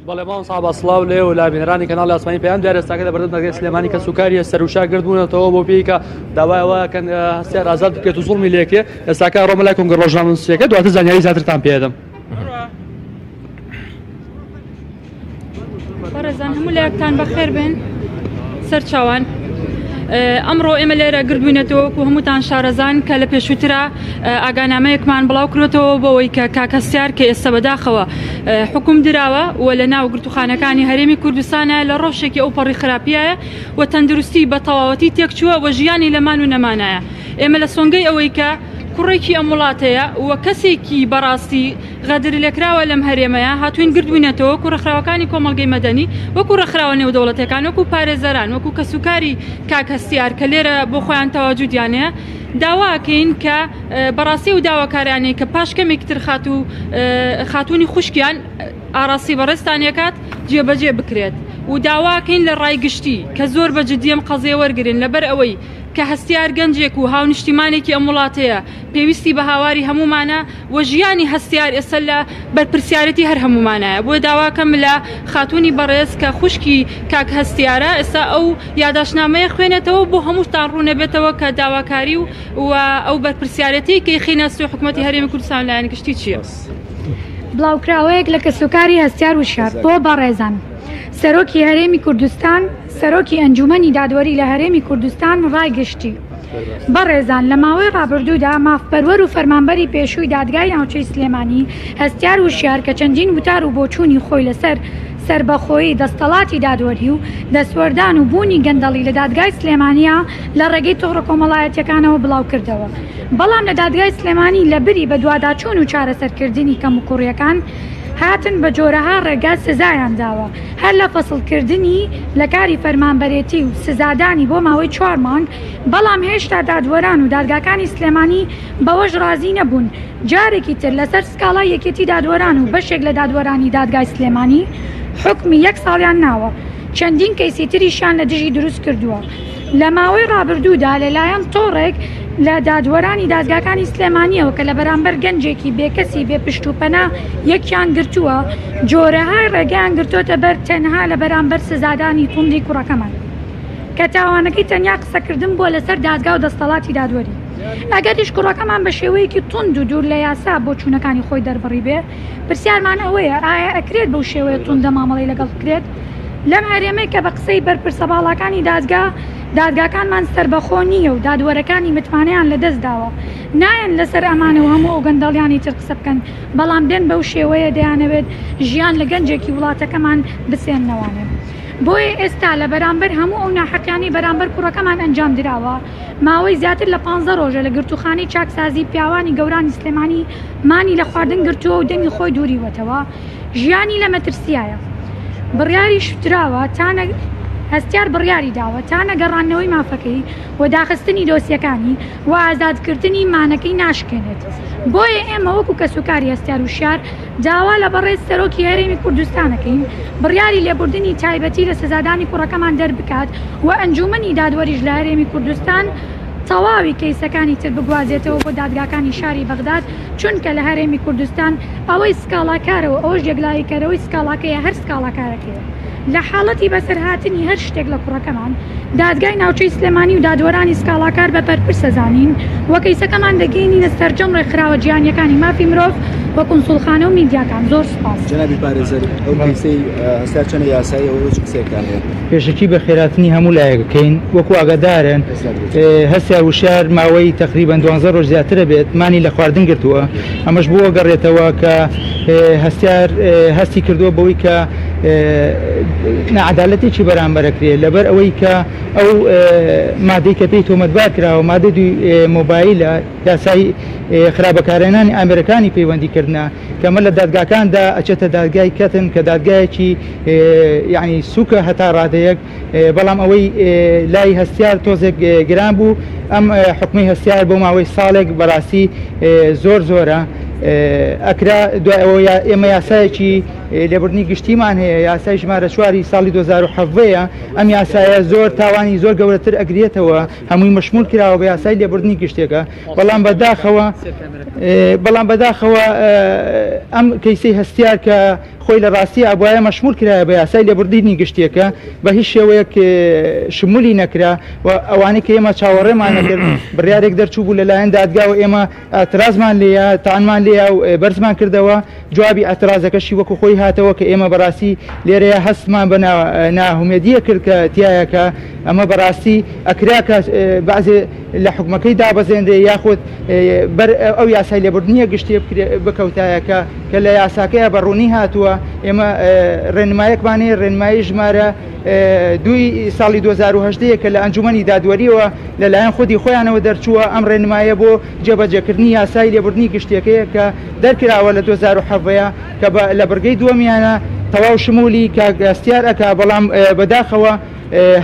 بەڵێ ماوە ساحب سڵاو لێ و لابینەرانی کەناڵی ئاسمانی پێیان دیارە ئێستاکە دەبەردەم دەگەی سلێمانی کە سوکاری سەرۆشا گردبوونەتەوە بۆ پێی کە داوایەوە کە هەستیار ئازاد بکرێت و زوڵمی لێکێ ئێستاکە ڕۆمە لای کۆنگرە ڕۆژنامە نووسیەکە دواتر زانیاری زیاترتان پێدەم. بەڕێزان هەموو لایەکتان بەخێر بن سەرچاوان. ئەمڕۆ ئێمە لێرە گردبووینەتەوە و هەمووتان شارەزان کە لە پێشووترە ئاگانامەیەکمان بڵاو کردێتەوە بەوەی کە کاکەسیار کە ئێستا بەداخەوە حکوم دراوە و لە ناو گرتوخانەکانی هەرێمی کوردستانە لە ڕۆژێکی ئەو پەڕی خراپیایە و تەندروستی بە تەواوەتی تێکچووە و ژیانی لەمان و نەمانایە. ئێمە لە سۆنگەی ئەوەی کە کوڕێکی ئەم وڵاتەیە و کەسێکی بەڕاستی غەدر لێکراوە لەم هەرێمەیە هاتوین گردبووینەتەوە کوڕەخراوەکانی کۆمەڵگەی مەدەنی وەکو ڕەخراوە نێودەوڵەتەکان وەکو پارێزەران وەکو کەسوکاری کاکەسیار کە لێرە بۆ خۆیان تەواجودیانەیە داواکەین کە بەڕاستی و داواکارانەی کە پاش کەمێکی تر خاتوونی خوشکیان ئاراستی بەڕێستانیەکات جێبەجێ بکرێت و داواکەین لە ڕایگشتی کە زۆر بە جددیم قەزێ وەرگن لەبەر ئەوەی کە هەستیار گەنجێک و هاونیشتیمانێکی ئەم وڵاتەیە پێویستی بە هاواری هەمومانە و ژیانی هەستیار ئێستا لە بەرپرسیارەتی هەر هەمومانایە. بۆ داواکەم لە خاتوونی بەڕێز کە خوشکی کاک هەستیارە ئێستا ئەو یاداشنامەیە خوێنێتەوە بۆ هەمووتان ڕوونەبێتەوە کە داواکاری و ئەو بەرپرسیارەتی کەی خینە سوی حکوومەتی هەرێمی کوردستان لایەن گشتی چییە؟ بڵاوکراوەیەک لە کەسوکاری هەستیار وشار بۆ بەڕێزان سەرۆکی هەرێمی کوردستان سەرۆکی ئەنجومەنی دادوەری لە هەرێمی کوردستان ڕایگشتی. بەڕێزان لە ماوەی ڕابردوودا مافپەروەر و فەرمانبەری پێشووی دادگای ناوچەی سلێمانی هەستیار وشار کە چەندین وتار و بۆچوونی خۆی لەسەر سربەخۆیی دەستەڵاتی دادوەری و دەسوەردان و بوونی گەندەڵی لە دادگای سلێمانیا لە ڕێگەی تۆڕە کۆمەڵایەتیەکانەوە بڵاو کردەوە. بەڵام لە دادگای سلێمانی لە بری بە دوواداچوون و چارەسەرکردنی کەم و کوڕیەکان هاتن بە جۆرەها ڕێگا سزایان داوە هەر لە فەسڵکردنی لە کاری فەرمانبەرێتی و سزادانی بۆ ماوەی 4 مانگ. بەڵام هێشتا دادوەران و دادگاکانی سلێمانی بەوەش ڕازی نەبوون جارێکی تر لەسەر سکاڵای یەکێتی دادوەران و بەشێک لە دادوەرانی دادگای سلێمانی حکمی 1 ساڵیان ناوە چەندین کەیسی تریشیان لە دژی دروست کردووە. لە ماوەی ڕابردوودا لەلایەن تۆڕێک لە دادوەرانی دادگاکانی سلێمانیەوە کە لە بەرامبەر گەنجێکی بێکەسی بێ پشتوپەنا یەکیان گرتووە جۆرەهای ڕێگەیان گرتوۆتە بەر تەنها لە بەرامبەر سزادانی توندی کوڕەکەمان کە تاوانەکەی تەنیا قسەکردن بۆ لەسەر دادگا و دەستەڵاتی دادوەری. ئەگەریش کوڕەکەمان بە شێوەیەکی تند و دوور لە یاسا بۆ چوونەکانی خۆی دەربڕی بێ پرسیارمان ئەوەیە ئایا ئەکرێت بەو شێوەیە توندە مامەڵی لەگەڵ بکرێت لەم هەرێمەی کە بە قسەی بەرپرسە باڵەکانی دادگاکانمان سربەخۆ نییە و دادوەرەکانی متمانەیان لەدەست داوە نایەن لەسەر ئەمانەوە هەموو ئەو گەندەڵیانی تر قسە بکەن بەڵام دێن بەو شێوەیە دەیانەوێت ژیان لە گەنجێکی وڵاتەکەمان بسێننەوانێت. بۆیە ئێستا لە بەرامبەر هەموو ئەو ناحەقیانی بەرامبەر کوڕەکەمان ئەنجام درراوە ماوەی زیاتر لە 15 ڕۆژە لە گرتوخانەی چاکسازی پیاوانی گەورانی سلێمانی مانی لە خواردن گرتووە و دەمی خۆی دووریوەتەوە ژیانی لە مەترسیایە. بڕیاری شتراوە هەستیار بڕیاری داوە تا نەگەڕانەوەی مافەکەی و داخستنی دۆسیەکانی و ئازادکردنی مانەکەی ناشکێنێت. بۆیە ئێمە وەکو کەسوکاری هەستیار وشار داوا لە بەڕێز سەرۆکی هەرێمی کوردستانەکەین بڕیاری لێبوردنی تایبەتی لە سزادانی کوڕەکەمان دەربکات و ئەنجومەنی دادوەریش لە هەرێمی کوردستان تەواوی کەیسەکانی تر بگوازێتەوە بۆ دادگاکانی شاری بەغداد چونکە لە هەرێمی کوردستان ئەوەی سکاڵاکارەوە ئەوەش یەکلاییکەرەوەی سکاڵاکەیە هەر سکاڵاکارەکەیە. لە حاڵەتی بەسەرهاتنی هەر شتێک لە کوڕەکەمان دادگای ناوچەی سلێمانی و دادوەرانی سکاڵاکار بە پەرپرسەزانین و کەیسەکەمان دەگەینە سەرجەم ڕێکخراوە جیهانیەکانی مافی مرۆڤ و کونسوڵخانە و میدیاکان. زۆر سپاس. جەنابی پارێزەر ئەو کەیسەی هەستیار چەند یاسایی ئەوە چ قسەیەکان هەیە؟ پێشەکی بە خێراتنی هەموو لایەکەکەین وەکو ئاگادارن هەستیار وشار ماوەی تقریبا 12 ڕۆژ زیاترە بێت مانی لە خواردن گرتووە. ئەمەش بۆ گەڕێتەوە کە هەستیار هەستی کردووە بەوەی کە نەعەدالەتێکی بەرامبەرەکرێت لەبەر ئەوەی کە ئەو مادەی کە پێی تۆمەتبار کراوە مادە دوی مۆبایلە یاسای خراپەکارێنانی ئامریکانی پەیوەندیکردە کە ئەمە لە دادگاکاندا ئەچێتە دادگای کەتن کە دادگایەکی یعنی سوکە هەتا ڕادەیەک بەڵام ئەوەی لای هەستیار تۆزێک گران بوو ئەم حکومەی هەستیار بۆ ماوەی ساڵێک بەڕاستی زۆر زۆرە ئەکرا دوایەوە ئێمە یاسایەکی لێبوردنی گشتیمان هەیە یاسای ژمارە 4 ساڵی 2017ەیە ئەم یاسایە زۆر تاوانی زۆر گەورەتر ئەگرێتەوە هەمووی مەشمول کراوە بە یاسای لێبوردنی گشتێکە بەڵام بەداخەوە ئەم کەیسەی هەستیار کە خۆی لە ڕاستی ئابواە مەشمول کرایە بە یاسای لێبوردنی گشتیەکە بە هیچ شێوەیەک شمولی نەکرا و ئەوانەی کە ئێمە چاوەڕێمان نەکرد بڕیارێک دەرچوو بوو لەلایەن دادگاوە ئێمە ئەترازمان لێە تاانمان لێە و بەرزمان کردەوە جوابی ئەترازەکەشی وەکو خۆی هاتەوە کە ئێمە بەڕاستی لێرەیە هەستمان بە ناهومێدیە کرد کە تایەکە ئەمە بەڕاستی ئەکرا کە بەعزێ لە حکومەکەی دابەزێنرێ یاخود ئەو یاسای لێبوردنیە گشتێ بکەوتایەکە کە لە یاساکەیە بەڕوونی هاتووە ئێمە ڕێنمایەکمانەیە ڕێنمایی ژمارە 2 ساڵی 2010 کە لە ئەنجومەنی دادوەریەوە لەلایەن خودی خۆیانەوە دەرچووە ئەم ڕێنمایە بۆ جێبەجێکردنی یاسای لێبوردنی گشتەکەیە کە دەرکراوە لە 2007 کە لە بەرگەی دووەمیانە تەواو شمولی کاگەستیار ئەکا بەڵام بەداخەوە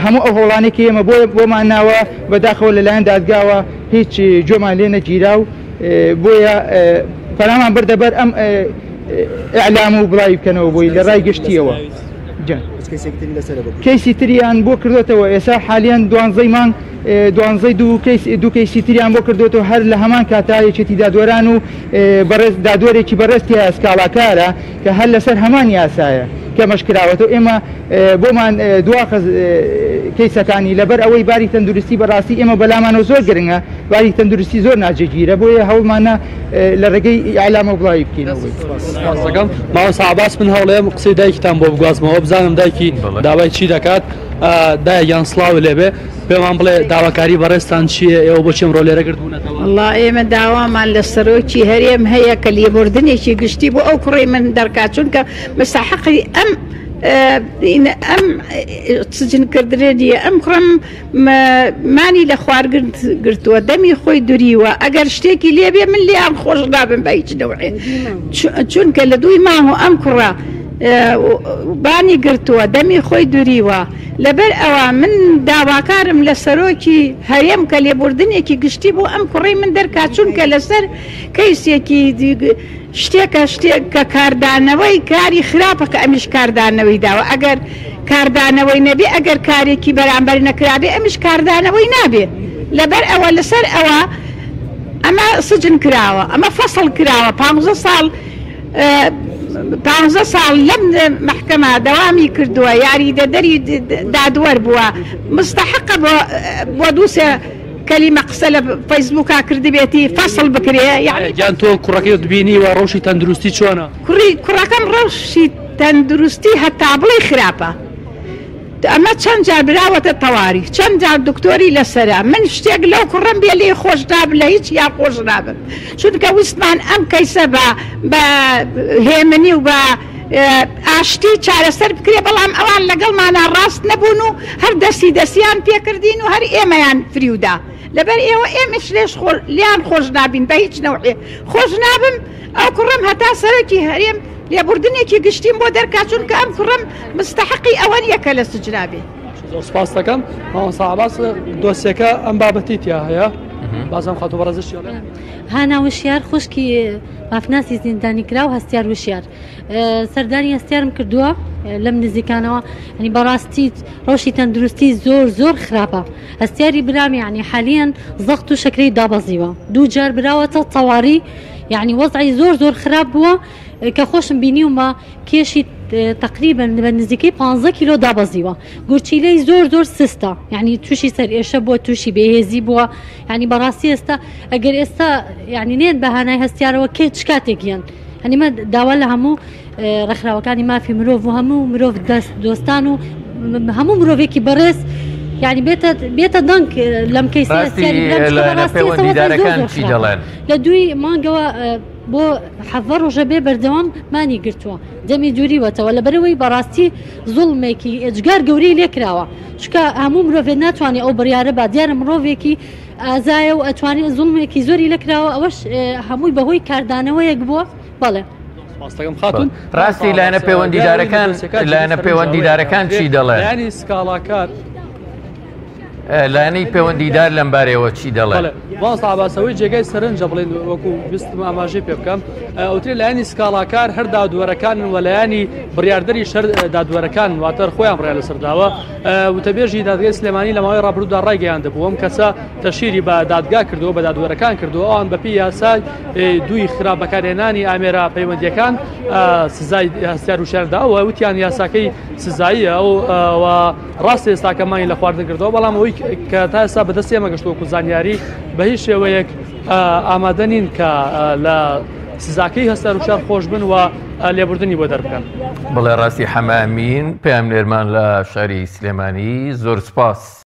هەموو ئەو هەوڵانێک ئێمە بۆمان ناوە بەداخەوە لەلایەن دادگاوە هیچ جۆمان لێ نەگیرا و بۆیە پەرامان بردەبەر ئەم ئەعلام و بڵاوی بکەنەوە بۆی لە ڕای گشتیەوە کەیسی تریان بۆ کردوێتەوە ئێستا حالیان دوانزەی مانگ دوانزەی دوو کەیسی تریان بۆ کردوێتەوە هەر لە هەمان کاتایەکێتی دادوەران و دادوەرێکی بەڕێستی ئەسکاڵاکارە کە هەر لەسەر هەمان یاسایە کە مەشکراوەتەوە ئێمە بۆمان دواخەز کەیسەکانی لەبەر ئەوەی باری تەندروستی بەڕاستی ئێمە بەلامانەوە زۆر گرنگە باری تەندروستی زۆر ناجێگیرە بۆیە هەوڵمانە لە ڕێگەی ئەعلامە بڵاوی بکەینەوەی ماوەسا عەباس من هەوڵەیەم قسەی دایکتان بۆ بگوازمەوە بزانم دایکی داوای چی دەکات دایەکیان سڵاو لێبێ پێمان بڵێ داواکاری بەڕێستان چییە ئێوە بۆ چێم ڕۆلێرە کردبوونەتەوە والله ئێمە داوامان لە سەرۆکی هەرێم هەیە کە لێبوردنێکی گشتی بۆ ئەو کوڕی من دەرکات چونکە مستحقی ئەم سجنکردنێ ئەم کوڕم مانی لە خوارگرت گرتووە دەمی خۆی دووریوە ئەگەر شتێکی لێبێ من لیان خۆش نابم بە هیچ نەوعێ چونکە لە دووی ماهۆ ئەم کوڕە بانی گرتووە دەمی خۆی دووریوە لەبەر ئەوە من داواکارم لە سەرۆکی هەرێم کە لێبوردنێکی گشتی بۆ ئەم کوڕی من دەرکات چونکە لەسەر کەیسێکی شتێکە شتێک کە کاردانەوەی کاری خراپە کە ئەمیش کاردانەوەی داوە ئەگەر کاردانەوەی نەبێ ئەگەر کارێکی بەرامبەر نەکرابێ ئەمیش کاردانەوەی نابێ لەبەر ئەوە لەسەر ئەوە ئەمە سجن کراوە ئەمە فەسڵ کراوە 15 ساڵ لەم محکەمە دەوامی کردووە یاری دەدەری دادوەر بووە مستحقە بۆ دووسێ کەلیمە قسە لە فەیسبووکا کردبێتی فەسڵ بکرێ یان تۆ کوڕەکەی دبینی و ڕۆژی تەندروستی چۆنە کوڕەکەم ڕۆژی تەندروستی هەتا بڵێ خراپە ئەمە چەند جار براوەتە تەواری چەند جار دکتۆری لەسەرە من شتێک لەو کوڕم بێ لێ خۆش نابم لە هیچ یا خۆش نابم چونکە ویستمان ئەم کەیسە بە هێمنی و بە ئاشتی چارەسەر بکرێ بەڵام ئەوان لەگەڵمانە ڕاست نەبوون و هەر دەستیان پێکردین و هەر ئێمەیان فریودا لەبەر ئێوە ئێمەش لێش لیان خۆش نابین بە هیچ نەوعێ خۆش نابم ئەو کوڕم هەتا سەرۆکی هەرێم لێبوردنێکی گشتیم بۆ دەرکات چونکە ئەم کوڕم مستحقی ئەوە نییە لە سجنابێ زۆر سپاس دەکەم مامۆستا عەباس دۆسیەکە ئەم بابەتی تیا هەیە بازم خاتۆ بەڕێزش هانا وشیار خوشکی مافناسی زیندانی کرا و هەستیار وشیار سەردانی هەستیارم کردووە لەم نزیکانەوە ینی بەڕاستی ڕۆژی تەندروستی زۆر خراپە هەستیاری برام یعنی حالیان زەخت و شەکرەی دابەزیوە دوو جار براوەتە تەواڕی یعنی وەزعی زۆر خراپ بووە کە خۆشم بینیومە کێشی تقریبا بە نزیکەی 15 کیلۆ دابەزیوە گورچیلەی زۆر سستە یعنی تووشی سەر ئێشە بووە تووشی بێهێزی بووە ینی بەڕاستی ئێستا ئەگەر ئێستا یعنی نێن بەهانای هەستیارەوە کێ چ کاتێکیان هەنیمە داوا لە هەموو ڕێکخراوەکانی مافی مرۆڤ و هەموو مرۆڤ دۆستان و هەموو مرۆڤێکی بەڕێز یعنی بێتە دەنگ لەم کەیسی لە دوی مانگەوە بۆ حەڤە ڕۆژە بێ بەردەوام مانی گرتووە دەمی دووریوەتەوە لە بەرەوەی بەڕاستی زوڵمێکی ئەجگار گەورەی لێکراوە چکە هەموو مرۆڤێ ناتوانێت ئەو بڕیارە با دیارە مرۆڤێکی ئازایە و ئەتوانێت زوڵمێکی زۆری لەکراوە ئەوەش هەمووی بەهۆی کاردانەوەیەک بووە بەڵێ ڕاستی لایەنە پەیوەندیدارەکان چی دەڵێن ینی سکاڵاکار لایەنەی پەیوەندیدار لەم بارەیەوە چی دەڵێ؟ باڵستا باسەوەی جێگای سەرنجە بڵێن وەکو ویستم ئاماژەی پێ بکەم ئەوترێ لایەنی سکاڵاکار هەر دادوەرەکان و لایەنی بڕیاردەری شەر دادوەرەکان واتەر خۆیان بڕیان لەسەرداوە وتەبێژی دادگای سلێمانی لە ماوەی ڕابردوودا ڕایگەیاندەبوو ئەم کەسە تەشیری بە دادگا کردەوە بە دادوەرەکان کردووە ئەوان بەپی یاسای دوی خراپبەکارهێنانی ئامێرە پەیوەندیەکان سزای هەستیار وشارداوە وتیان یاساکەی سزاییە و ڕاستی ئێستاکەمانی لە خواردن کردەوە بەڵام ئەوەی کە تا ئێستا بەدەستی ئێمە گەشتووەکو زانیاری بە هیچ شێوەیەک ئامادە نین کە لە سزاکەی هەستار وشار خۆش بن و لێبوردنی بۆ دەربکەن. بڵێ ڕاستی حەمامین پێم لێرمان لە شاری سلێمانی زۆر سپاس.